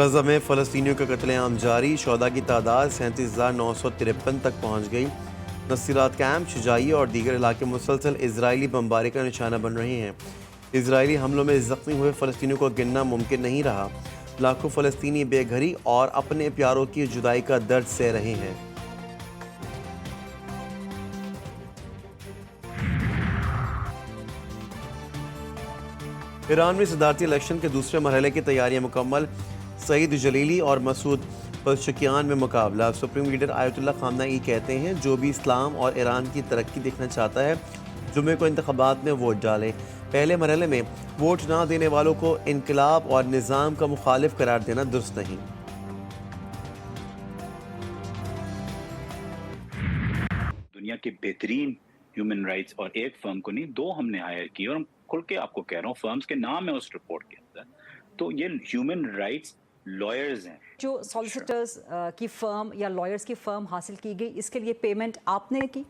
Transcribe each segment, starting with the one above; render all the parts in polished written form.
غزہ میں فلسطینیوں کا قتل عام جاری، شہداء کی تعداد 37,953 تک پہنچ گئی۔ نصیرات کیمپ، شجاعیہ اور دیگر علاقے مسلسل اسرائیلی بمباری کا نشانہ بن رہے ہیں۔ اسرائیلی حملوں میں زخمی ہوئے فلسطینیوں کو گننا ممکن نہیں رہا۔ لاکھوں فلسطینی بے گھری اور اپنے پیاروں کی جدائی کا درد سہ رہے ہیں۔ ایران میں صدارتی الیکشن کے دوسرے مرحلے کی تیاریاں مکمل، سعید جلیلی اور مسعود پزشکیان میں مقابلہ۔ سپریم لیڈر آیت اللہ خامنہ ای کہتے ہیں جو بھی اسلام اور ایران کی ترقی دیکھنا چاہتا ہے جمعے کو انتخابات میں ووٹ ڈالے۔ پہلے مرحلے میں ووٹ نہ دینے والوں کو انقلاب اور نظام کا مخالف قرار دینا درست نہیں۔ دنیا کے بہترین ہیومن رائٹس اور ایک فرم کو نہیں، 2 ہم نے ہائر کی، اور ہم کھل کے آپ کو کہہ رہا ہوں فرمز کے نام ہے اس رپورٹ کے اندر، تو یہ ہیومن رائٹس لائرز ہیں۔ جو سالیسیٹرز کی فرم یا لائرز کی فرم حاصل کی گئی، اس کے لیے پیمنٹ آپ نے کی؟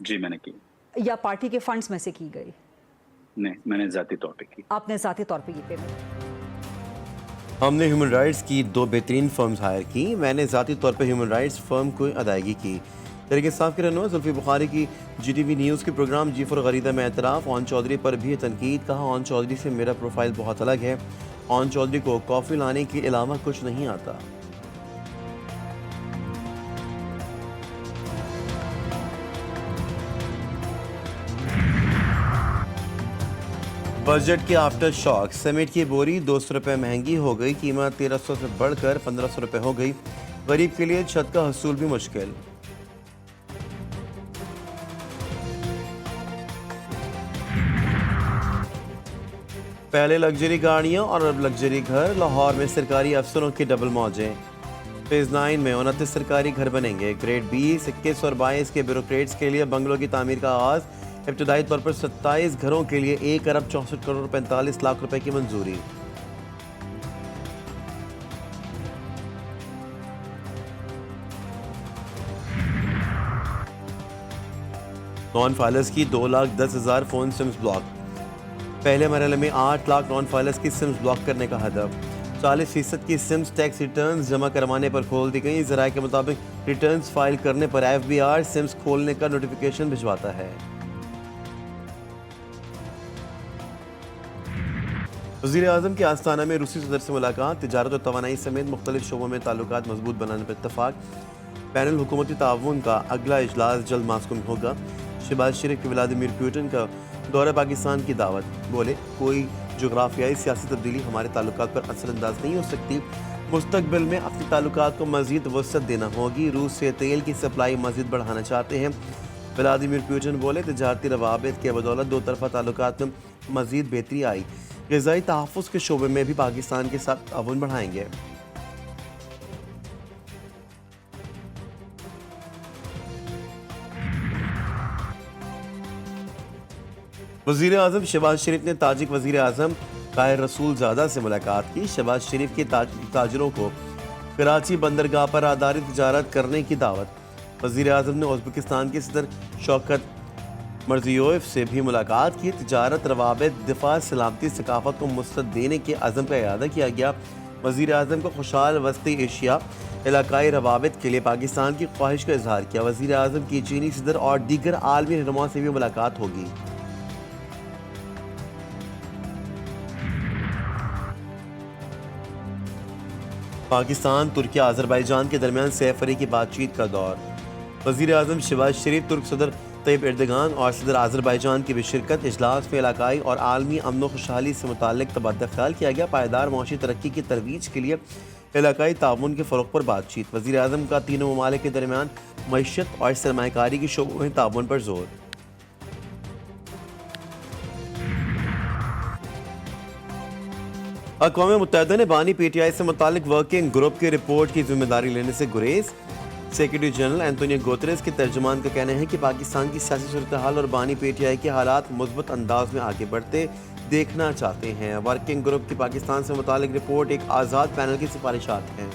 جی میں نے کی۔ یا پارٹی کے فنڈز میں سے کی گئی؟ نہیں، میں نے ذاتی طور پہ کی۔ آپ نے ذاتی طور پہ کی پیمنٹ؟ ہم نے ہیومن رائٹس کی 2 بہترین فرمز ہائر کی، میں نے ذاتی طور پر ہیومن رائٹس فرم کو ادائیگی کی۔ تحریک انصاف کے رہنما زلفی بخاری کی جی ٹی وی نیوز کے پروگرام جیفر غریدہ میں اعتراف، اون چودھری پر بھی تنقید، کہا اون چودھری سے میرا پروفائل بہت الگ ہے، اون چودھری کو کافی لانے کے علاوہ کچھ نہیں آتا۔ بجٹ کے آفٹر شاک، سیمنٹ کی بوری 200 روپے مہنگی ہو گئی، قیمت 1300 سے بڑھ کر 1500 روپے ہو گئی، غریب کے لیے چھت کا حصول بھی مشکل۔ پہلے لگژری گاڑیاں اور اب لگژری گھر، لاہور میں سرکاری افسروں کی ڈبل موجیں۔ فیز 9 میں 29 سرکاری گھر بنیں گے، گریڈ 20، 21 اور 22 کے بیوروکریٹس کے لیے بنگلوں کی تعمیر کا آغاز، ابتدائی طور پر 27 گھروں کے لیے 1 ارب 64 کروڑ 45 لاکھ روپے کی منظوری۔ نان فائلرز کی 2,10,000 فون سمز بلاک، پہلے مرحلے میں 8 لاکھ نان فائلرز کی سمز بلاک کرنے کا ہدف۔ 40% کی سمز ٹیکس ریٹرنز جمع کروانے پر کھول دی گئی، ذرائع کے مطابق ریٹرنز فائل کرنے پر ایف بی آر سمز کھولنے کا نوٹیفیکیشن بھجواتا ہے۔ وزیر اعظم کے آستانہ میں روسی صدر سے ملاقات، تجارت و توانائی سمیت مختلف شعبوں میں تعلقات مضبوط بنانے پر اتفاق۔ بین الحکومتی تعاون کا اگلا اجلاس جلد ماسکو میں ہوگا۔ شہباز شریف کی ولادیمیر پوٹن کا دورہ پاکستان کی دعوت، بولے کوئی جغرافیائی سیاسی تبدیلی ہمارے تعلقات پر اثر انداز نہیں ہو سکتی، مستقبل میں اپنے تعلقات کو مزید وسعت دینا ہوگی، روس سے تیل کی سپلائی مزید بڑھانا چاہتے ہیں۔ ولادیمیر پوٹن بولے تجارتی روابط کے بدولت 2 طرفہ تعلقات میں مزید بہتری آئی، غذائی تحفظ کے شعبے میں بھی پاکستان کے ساتھ تعاون بڑھائیں گے۔ وزیر اعظم شہباز شریف نے تاجک وزیر اعظم طاہر رسول زادہ سے ملاقات کی، شہباز شریف کے تاجروں کو کراچی بندرگاہ پر آداری تجارت کرنے کی دعوت۔ وزیر اعظم نے ازبکستان کے صدر شوکت مرزیویف سے بھی ملاقات کی، تجارت، روابط، دفاع، سلامتی، ثقافت کو وسعت دینے کے عزم کا اعادہ کیا گیا۔ وزیر اعظم کو خوشحال وسطی ایشیا علاقائی روابط کے لیے پاکستان کی خواہش کا اظہار کیا۔ وزیر اعظم کی چینی صدر اور دیگر عالمی رہنماؤں سے بھی ملاقات ہوگی۔ پاکستان، ترکیہ، آذربائیجان کے درمیان سہ فریقی کی بات چیت کا دور، وزیر اعظم شہباز شریف، ترک صدر طیب اردگان اور صدر آذربائیجان کی بھی شرکت۔ اجلاس میں علاقائی اور عالمی امن و خوشحالی سے متعلق تبادلہ خیال کیا گیا، پائیدار معاشی ترقی کی ترویج کے لیے علاقائی تعاون کے فروغ پر بات چیت۔ وزیر اعظم کا تینوں ممالک کے درمیان معیشت اور سرمایہ کاری کی شعبوں میں تعاون پر زور۔ اقوام متحدہ نے بانی پی ٹی آئی سے متعلق ورکنگ گروپ کی رپورٹ کی ذمہ داری لینے سے گریز۔ سیکرٹری جنرل اینٹونیو گوتریس کے ترجمان کا کہنا ہے کہ پاکستان کی سیاسی صورتحال اور بانی پی ٹی آئی کے حالات مثبت انداز میں آگے بڑھتے دیکھنا چاہتے ہیں۔ ورکنگ گروپ کی پاکستان سے متعلق رپورٹ ایک آزاد پینل کی سفارشات ہیں۔